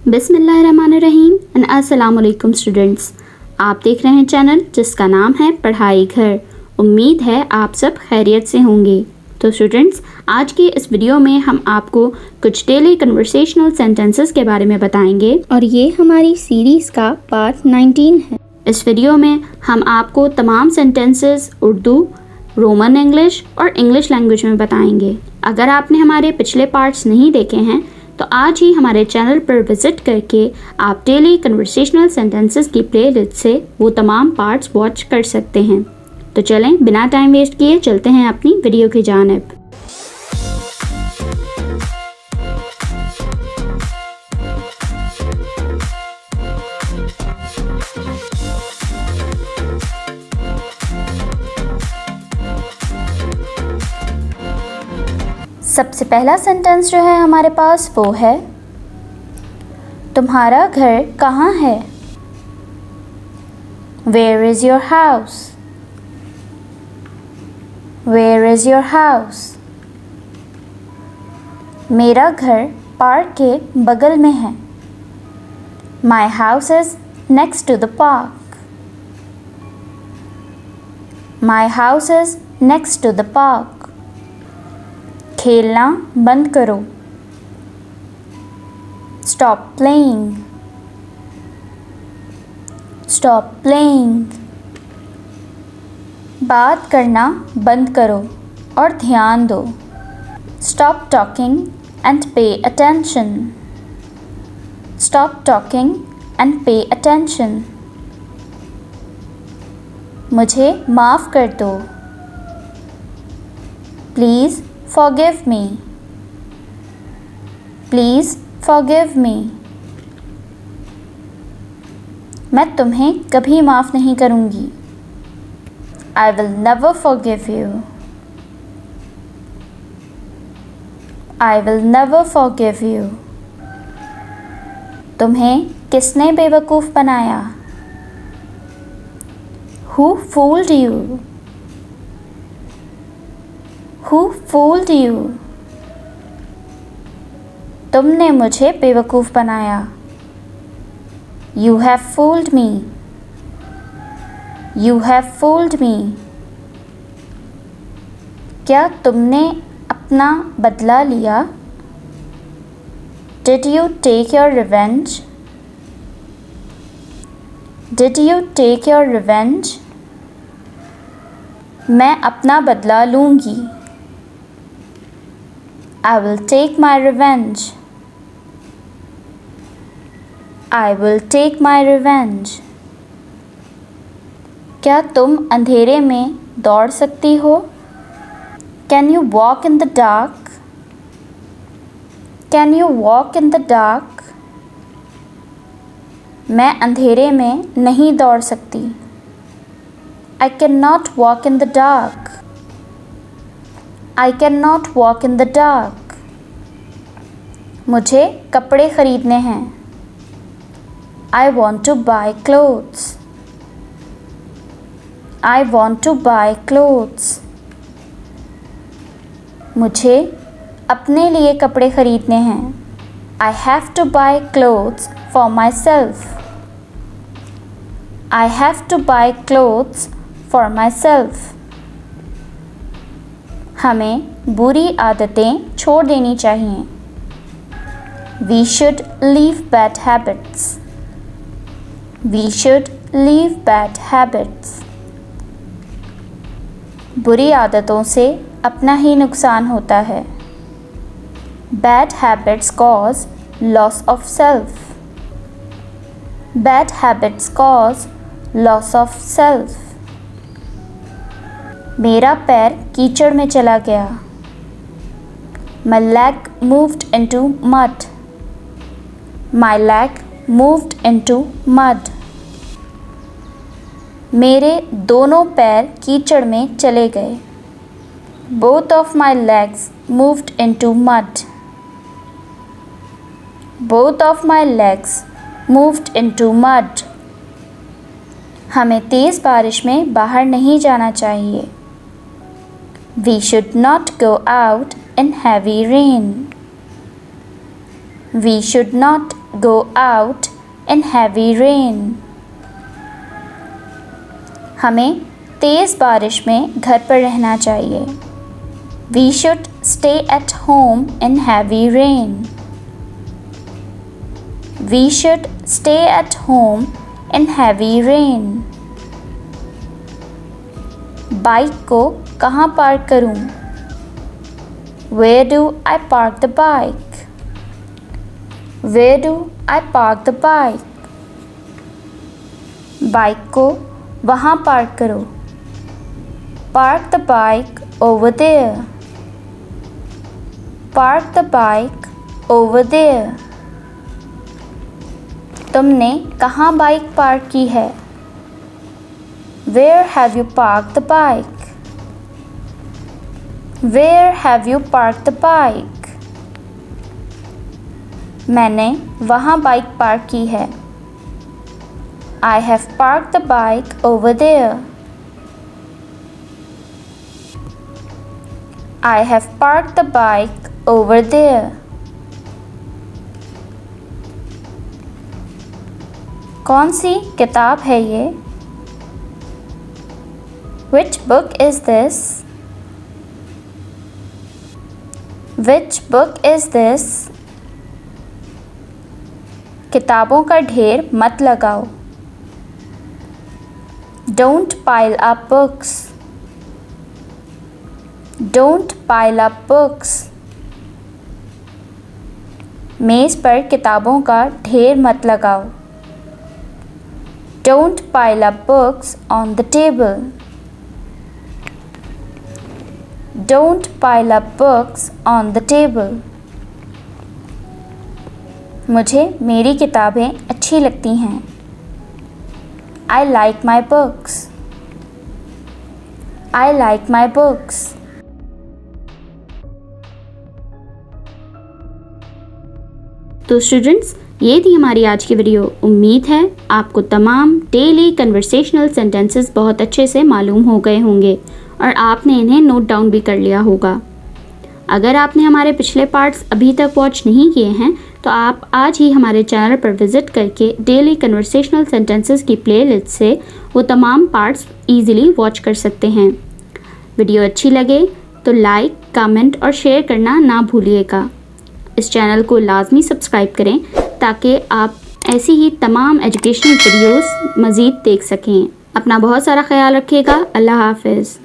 बिस्मिल्लाहिर्रहमानिर्रहीम एंड अस्सलाम वालेकुम स्टूडेंट्स। आप देख रहे हैं चैनल जिसका नाम है पढ़ाई घर। उम्मीद है आप सब खैरियत से होंगे। तो स्टूडेंट्स, आज की इस वीडियो में हम आपको कुछ डेली कन्वर्सेशनल सेंटेंसेस के बारे में बताएंगे और ये हमारी सीरीज़ का पार्ट 19 है। इस वीडियो में हम आपको तमाम सेंटेंसेस उर्दू, रोमन इंग्लिश और इंग्लिश लैंग्वेज में बताएंगे। अगर आपने हमारे पिछले पार्ट्स नहीं देखे हैं तो आज ही हमारे चैनल पर विज़िट करके आप डेली कन्वर्सेशनल सेंटेंसेस की प्लेलिस्ट से वो तमाम पार्ट्स वॉच कर सकते हैं। तो चलें बिना टाइम वेस्ट किए चलते हैं अपनी वीडियो की जानिब। सबसे पहला सेंटेंस जो है हमारे पास वो है, तुम्हारा घर कहाँ है? Where is your house? Where is your house? मेरा घर पार्क के बगल में है। My house is next to the park. My house is next to the park. खेलना बंद करो। Stop playing. Stop playing. बात करना बंद करो और ध्यान दो। Stop talking and pay attention. Stop talking and pay attention. मुझे माफ़ कर दो। Please forgive me. Please forgive me. मैं तुम्हें कभी माफ़ नहीं करूँगी। I will never forgive you. I will never forgive you. तुम्हें किसने बेवकूफ़ बनाया? Who fooled you? Who fooled you? तुमने मुझे बेवकूफ़ बनाया। You have fooled me. You have fooled me. क्या तुमने अपना बदला लिया? Did you take your revenge? Did you take your revenge? मैं अपना बदला लूँगी। I will take my revenge. I will take my revenge. क्या तुम अंधेरे में दौड़ सकती हो? Can you walk in the dark? Can you walk in the dark? मैं अंधेरे में नहीं दौड़ सकती। I cannot walk in the dark. I cannot walk in the dark. मुझे कपड़े खरीदने हैं। I want to buy clothes. I want to buy clothes. मुझे अपने लिए कपड़े खरीदने हैं। I have to buy clothes for myself. I have to buy clothes for myself. हमें बुरी आदतें छोड़ देनी चाहिए। We should leave bad habits. We should leave bad habits. बुरी आदतों से अपना ही नुकसान होता है। Bad habits cause loss of self. Bad habits cause loss of self. मेरा पैर कीचड़ में चला गया। My leg moved into mud. My leg moved into mud. मेरे दोनों पैर कीचड़ में चले गए। Both of my legs moved into mud. Both of my legs moved into mud. हमें तेज़ बारिश में बाहर नहीं जाना चाहिए। We should not go out in heavy rain. We should not go out in heavy rain. हमें तेज़ बारिश में घर पर रहना चाहिए. We should stay at home in heavy rain. We should stay at home in heavy rain. Bike को कहाँ पार्क करूँ? Where do I park the bike? Where do I park the bike? Bike को वहाँ park करो. Park the bike over there. Park the bike over there. तुमने कहाँ bike park की है? Where have you parked the bike? Where have you parked the bike? मैंने वहाँ bike park की है. I have parked the bike over there. I have parked the bike over there. कौन सी किताब है ये? Which book is this? Which book is this? किताबों का ढेर मत लगाओ. Don't pile up books. Don't pile up books. मेज़ पर किताबों का ढेर मत लगाओ. Don't pile up books on the table. Don't pile up books on the table. मुझे मेरी किताबें अच्छी लगती हैं. I like my books. I like my books. तो स्टूडेंट्स, ये थी हमारी आज की वीडियो. उम्मीद है आपको तमाम डेली कन्वर्सेशनल सेंटेंसेस बहुत अच्छे से मालूम हो गए होंगे और आपने इन्हें नोट डाउन भी कर लिया होगा. अगर आपने हमारे पिछले पार्ट्स अभी तक वॉच नहीं किए हैं तो आप आज ही हमारे चैनल पर विज़िट करके डेली कन्वर्सेशनल सेंटेंसेस की प्लेलिस्ट से वो तमाम पार्ट्स इजीली वॉच कर सकते हैं. वीडियो अच्छी लगे तो लाइक, कमेंट और शेयर करना ना भूलिएगा. इस चैनल को लाजमी सब्सक्राइब करें ताकि आप ऐसी ही तमाम एजुकेशनल वीडियोस मज़ीद देख सकें. अपना बहुत सारा ख्याल रखिएगा. अल्लाह हाफ़िज़.